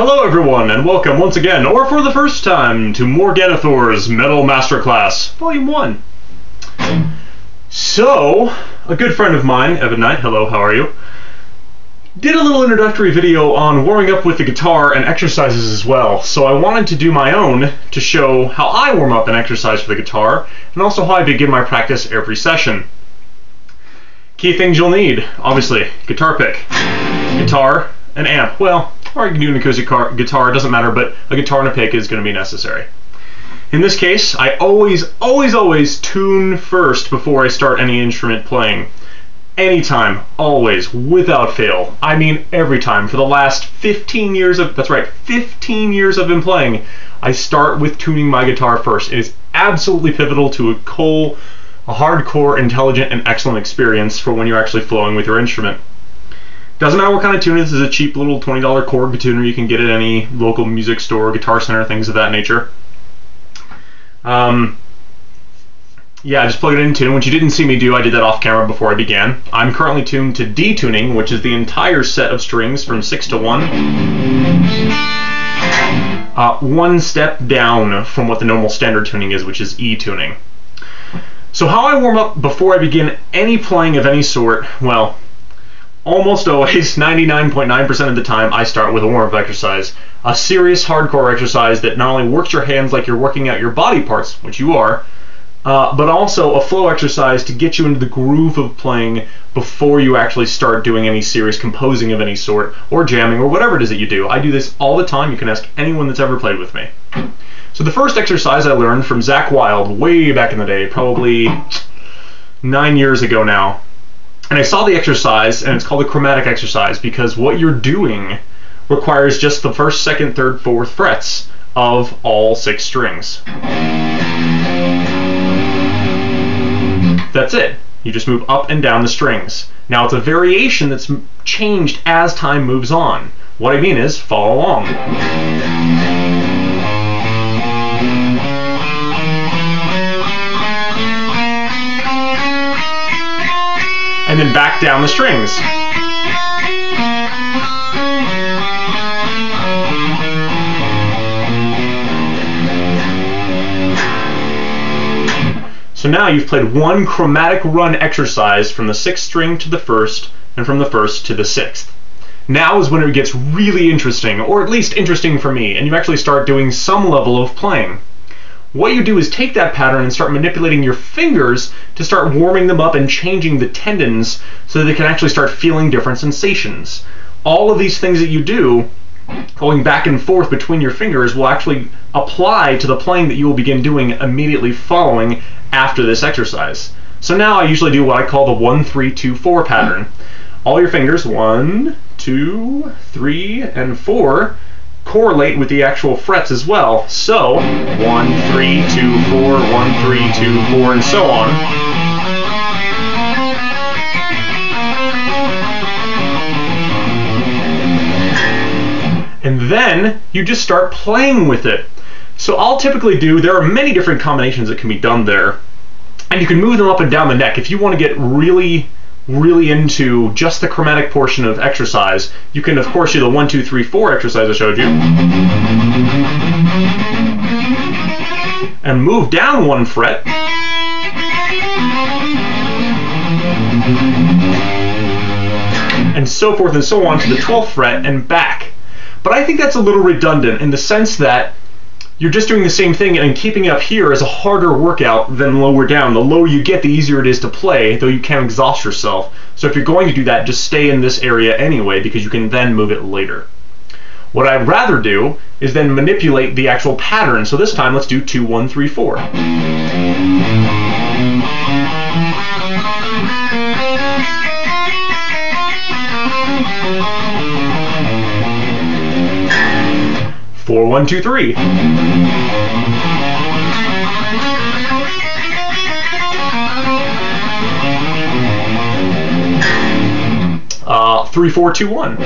Hello everyone, and welcome once again, or for the first time, to Morganithor's Metal Masterclass, Volume 1. So, a good friend of mine, Evan Knight, hello, how are you? Did a little introductory video on warming up with the guitar and exercises as well, so I wanted to do my own to show how I warm up and exercise for the guitar, and also how I begin my practice every session. Key things you'll need, obviously, guitar pick, guitar, an amp, well, or you can do an acoustic guitar, it doesn't matter, but a guitar and a pick is going to be necessary. In this case, I always tune first before I start any instrument playing. Anytime, always, without fail. I mean every time. For the last 15 years of, that's right, 15 years I've been playing, I start with tuning my guitar first. It is absolutely pivotal to a hardcore, intelligent, and excellent experience for when you're actually flowing with your instrument. Doesn't matter what kind of tuner. This is a cheap little $20 Korg tuner you can get at any local music store, guitar center, things of that nature. Yeah, just plug it in tune, which you didn't see me do. I did that off camera before I began. I'm currently tuned to D tuning, which is the entire set of strings from 6 to 1. One step down from what the normal standard tuning is, which is E tuning. So how I warm up before I begin any playing of any sort, well, almost always, 99.9% of the time, I start with a warm-up exercise. A serious hardcore exercise that not only works your hands like you're working out your body parts, which you are, but also a flow exercise to get you into the groove of playing before you actually start doing any serious composing of any sort, or jamming, or whatever it is that you do. I do this all the time. You can ask anyone that's ever played with me. So the first exercise I learned from Zach Wild way back in the day, probably 9 years ago now. And I saw the exercise, and it's called a chromatic exercise, because what you're doing requires just the first, second, third, fourth frets of all 6 strings. That's it. You just move up and down the strings. Now it's a variation that's changed as time moves on. What I mean is, follow along. And then back down the strings. So now you've played one chromatic run exercise from the 6th string to the 1st, and from the 1st to the 6th. Now is when it gets really interesting, or at least interesting for me, and you actually start doing some level of playing. What you do is take that pattern and start manipulating your fingers to start warming them up and changing the tendons so that they can actually start feeling different sensations. All of these things that you do, going back and forth between your fingers, will actually apply to the playing that you will begin doing immediately following after this exercise. So now I usually do what I call the 1-3-2-4 pattern. All your fingers, 1, 2, 3, and 4, correlate with the actual frets as well. So 1, 3, 2, 4, 1, 3, 2, 4, and so on. And then you just start playing with it. So I'll typically do, there are many different combinations that can be done there, and you can move them up and down the neck. If you want to get really into just the chromatic portion of exercise, you can of course do the 1, 2, 3, 4 exercise I showed you, and move down 1 fret, and so forth and so on to the 12th fret and back. But I think that's a little redundant in the sense that you're just doing the same thing, and keeping it up here is a harder workout than lower down. The lower you get, the easier it is to play, though you can exhaust yourself. So if you're going to do that, just stay in this area anyway, because you can then move it later. What I'd rather do is then manipulate the actual pattern. So this time, let's do 2, 1, 3, 4. 4, 1, 2, 3. 3, 4, 2, 1.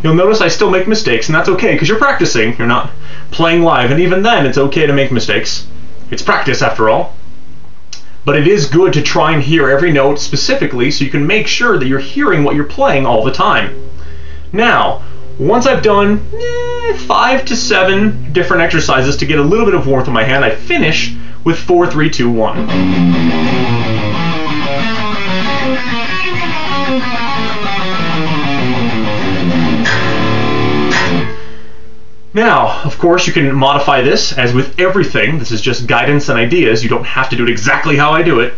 You'll notice I still make mistakes, and that's okay, because you're practicing. You're not playing live, and even then, it's okay to make mistakes. It's practice, after all. but it is good to try and hear every note specifically so you can make sure that you're hearing what you're playing all the time. Now, once I've done 5 to 7 different exercises to get a little bit of warmth in my hand, I finish with 4, 3, 2, 1. Now, of course, you can modify this, as with everything. This is just guidance and ideas. You don't have to do it exactly how I do it.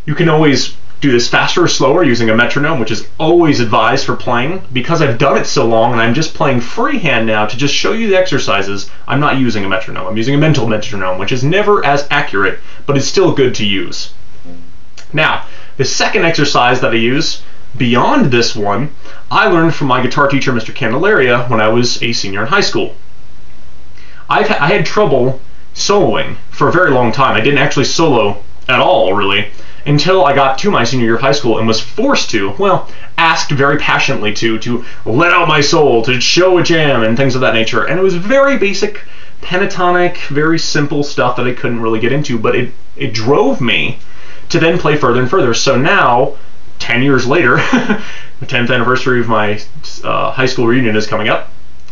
You can always do this faster or slower using a metronome, which is always advised for playing. Because I've done it so long and I'm just playing freehand now to just show you the exercises, I'm not using a metronome. I'm using a mental metronome, which is never as accurate, but it's still good to use. Now, the second exercise that I use, beyond this one, I learned from my guitar teacher, Mr. Candelaria, when I was a senior in high school. I had trouble soloing for a very long time. I didn't actually solo at all, really, until I got to my senior year of high school and was forced to, well, asked very passionately to let out my soul, to show a jam and things of that nature. And it was very basic, pentatonic, very simple stuff that I couldn't really get into, but it drove me to then play further and further. So now, 10 years later, the 10th anniversary of my high school reunion is coming up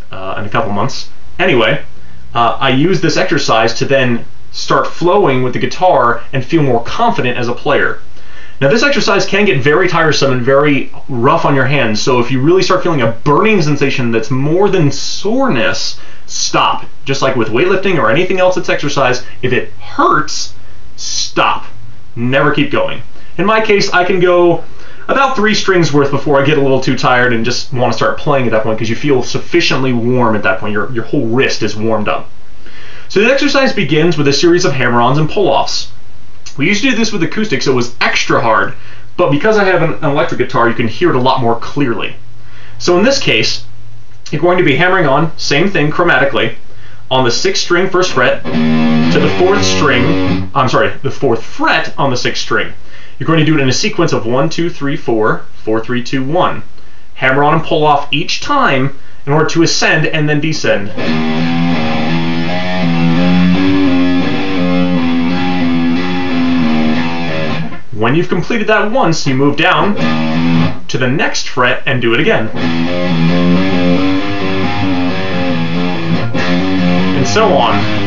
in a couple months. Anyway, I use this exercise to then start flowing with the guitar and feel more confident as a player. Now, this exercise can get very tiresome and very rough on your hands, so if you really start feeling a burning sensation that's more than soreness, stop. Just like with weightlifting or anything else that's exercise, if it hurts, stop. Never keep going. In my case, I can go about 3 strings worth before I get a little too tired and just want to start playing at that point, because you feel sufficiently warm at that point. Your whole wrist is warmed up. So the exercise begins with a series of hammer-ons and pull-offs. We used to do this with acoustic, so it was extra hard, but because I have an electric guitar, you can hear it a lot more clearly. So in this case, you're going to be hammering on, same thing chromatically, on the 6th string 1st fret to the 4th string, the 4th fret on the 6th string. You're going to do it in a sequence of 1, 2, 3, 4, 4, 3, 2, 1. Hammer on and pull off each time in order to ascend and then descend. When you've completed that once, you move down to the next fret and do it again. And so on.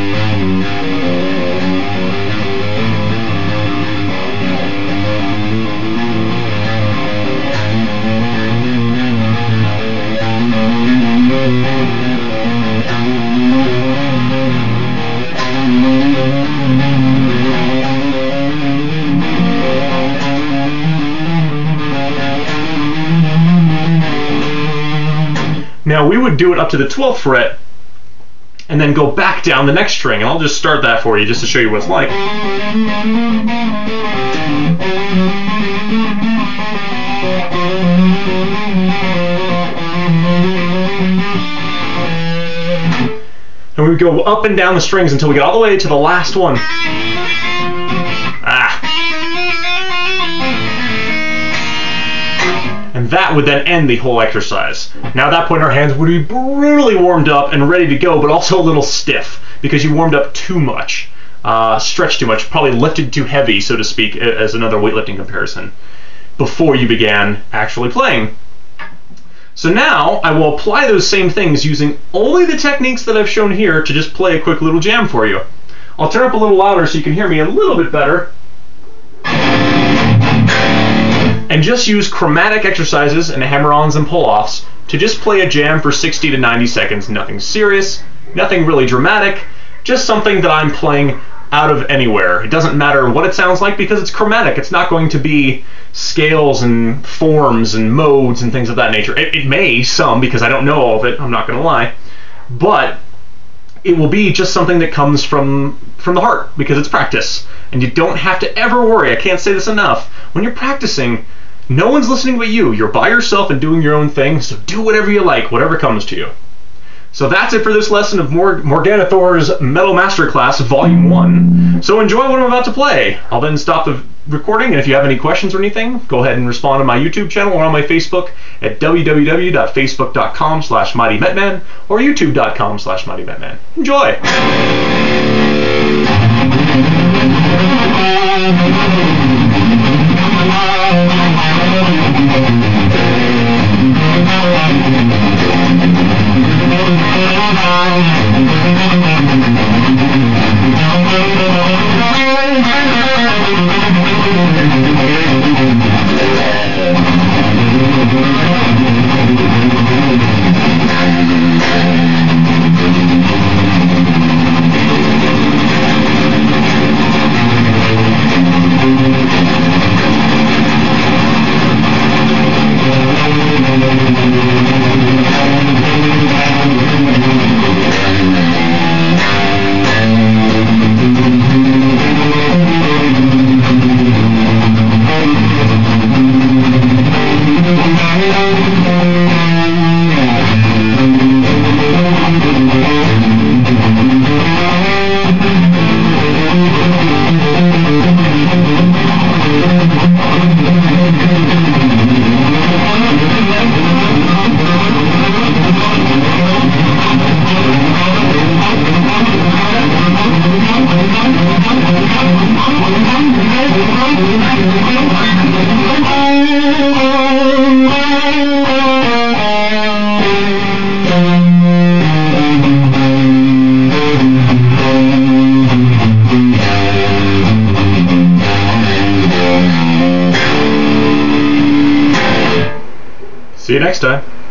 Now we would do it up to the 12th fret and then go back down the next string, and I'll just start that for you just to show you what it's like. And we would go up and down the strings until we get all the way to the last one. And that would then end the whole exercise. Now at that point our hands would be brutally warmed up and ready to go, but also a little stiff because you warmed up too much, stretched too much, probably lifted too heavy, so to speak, as another weightlifting comparison, before you began actually playing. So now I will apply those same things using only the techniques that I've shown here to just play a quick little jam for you. I'll turn up a little louder so you can hear me a little bit better. And just use chromatic exercises and hammer-ons and pull-offs to just play a jam for 60 to 90 seconds. Nothing serious, nothing really dramatic, just something that I'm playing out of anywhere. It doesn't matter what it sounds like because it's chromatic. It's not going to be scales and forms and modes and things of that nature. It may, some, because I don't know all of it, I'm not going to lie, but it will be just something that comes from the heart because it's practice. And you don't have to ever worry, I can't say this enough, when you're practicing, no one's listening but you. You're by yourself and doing your own thing, so do whatever you like, whatever comes to you. So that's it for this lesson of Morganithor's Metal Masterclass Volume 1. So enjoy what I'm about to play. I'll then stop the recording, and if you have any questions or anything, go ahead and respond on my YouTube channel or on my Facebook at www.facebook.com/MightyMetman or youtube.com/MightyMetman. Enjoy! See you next time.